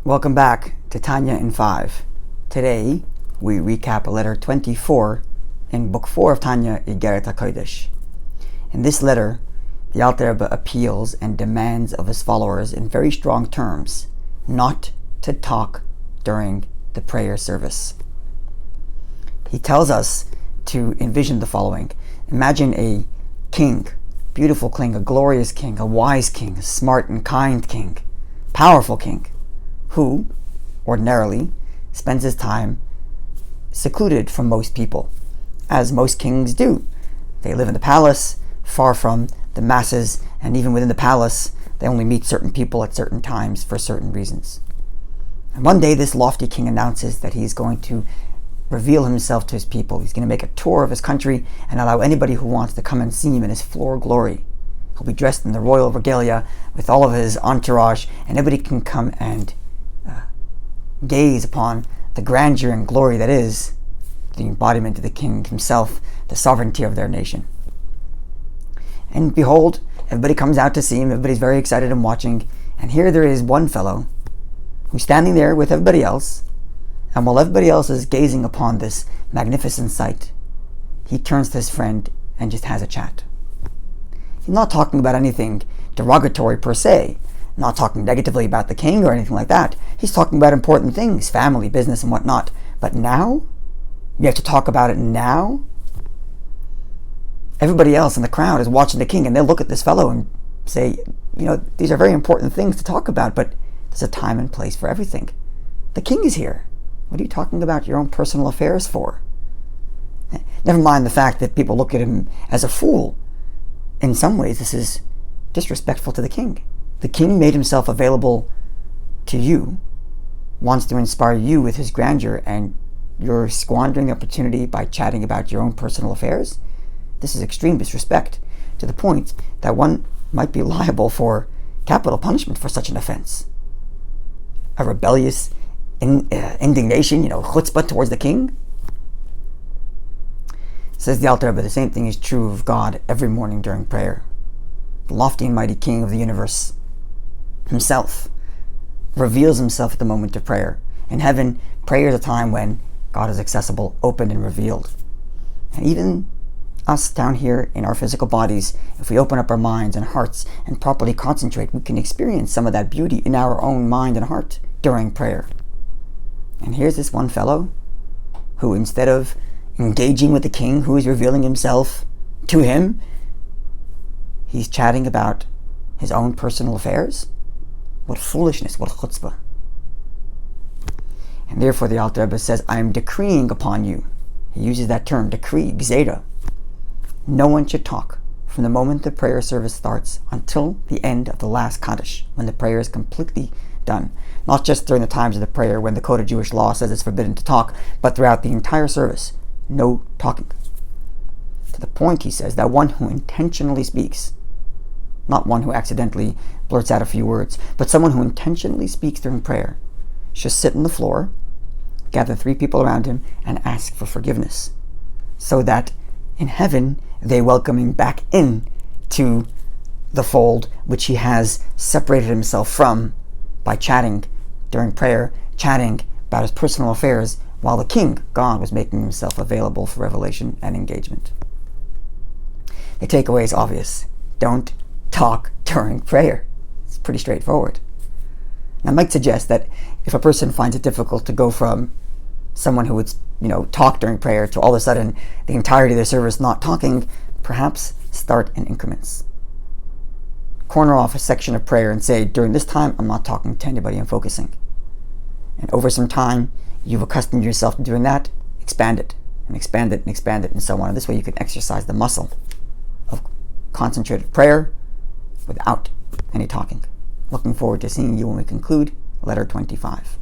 Welcome back to Tanya in 5. Today, we recap letter 24 in Book 4 of Tanya, Iggeret HaKodesh. In this letter, the Alter Rebbe appeals and demands of his followers in very strong terms not to talk during the prayer service. He tells us to envision the following. Imagine a king, beautiful king, a glorious king, a wise king, a smart and kind king, powerful king, who, ordinarily, spends his time secluded from most people, as most kings do. They live in the palace, far from the masses, and even within the palace, they only meet certain people at certain times for certain reasons. And one day, this lofty king announces that he's going to reveal himself to his people. He's going to make a tour of his country and allow anybody who wants to come and see him in his full glory. He'll be dressed in the royal regalia with all of his entourage, and everybody can come and gaze upon the grandeur and glory that is the embodiment of the king himself, the sovereignty of their nation. And behold, everybody comes out to see him, everybody's very excited and watching, and here there is one fellow who's standing there with everybody else, and while everybody else is gazing upon this magnificent sight, he turns to his friend and just has a chat. He's not talking about anything derogatory per se, not talking negatively about the king or anything like that. He's talking about important things, family, business, and whatnot. But now? You have to talk about it now? Everybody else in the crowd is watching the king, and they'll look at this fellow and say, these are very important things to talk about, but there's a time and place for everything. The king is here. What are you talking about your own personal affairs for? Never mind the fact that people look at him as a fool. In some ways, this is disrespectful to the king. The king made himself available to you, wants to inspire you with his grandeur, and you're squandering the opportunity by chatting about your own personal affairs? This is extreme disrespect, to the point that one might be liable for capital punishment for such an offense. A rebellious indignation, chutzpah towards the king? Says the Alter Rebbe, the same thing is true of God every morning during prayer. The lofty and mighty king of the universe himself reveals himself at the moment of prayer. In heaven, prayer is a time when God is accessible, open, and revealed. And even us down here in our physical bodies, if we open up our minds and hearts and properly concentrate, we can experience some of that beauty in our own mind and heart during prayer. And here's this one fellow who, instead of engaging with the king who is revealing himself to him, he's chatting about his own personal affairs. What foolishness, what chutzpah. And therefore the Alter Rebbe says, I am decreeing upon you. He uses that term, decree, gzera. No one should talk from the moment the prayer service starts until the end of the last Kaddish, when the prayer is completely done. Not just during the times of the prayer when the Code of Jewish Law says it's forbidden to talk, but throughout the entire service, no talking. To the point, he says, that one who intentionally speaks, not one who accidentally blurts out a few words, but someone who intentionally speaks during prayer, should sit on the floor, gather 3 people around him, and ask for forgiveness, so that in heaven they welcome him back in to the fold which he has separated himself from by chatting during prayer, chatting about his personal affairs, while the king, God, was making himself available for revelation and engagement. The takeaway is obvious. Don't talk during prayer. It's pretty straightforward. And I might suggest that if a person finds it difficult to go from someone who would, talk during prayer to all of a sudden the entirety of their service not talking, perhaps start in increments. Corner off a section of prayer and say, during this time, I'm not talking to anybody, I'm focusing. And over some time, you've accustomed yourself to doing that, expand it, and expand it, and expand it, and so on. And this way you can exercise the muscle of concentrated prayer without any talking. Looking forward to seeing you when we conclude letter 25.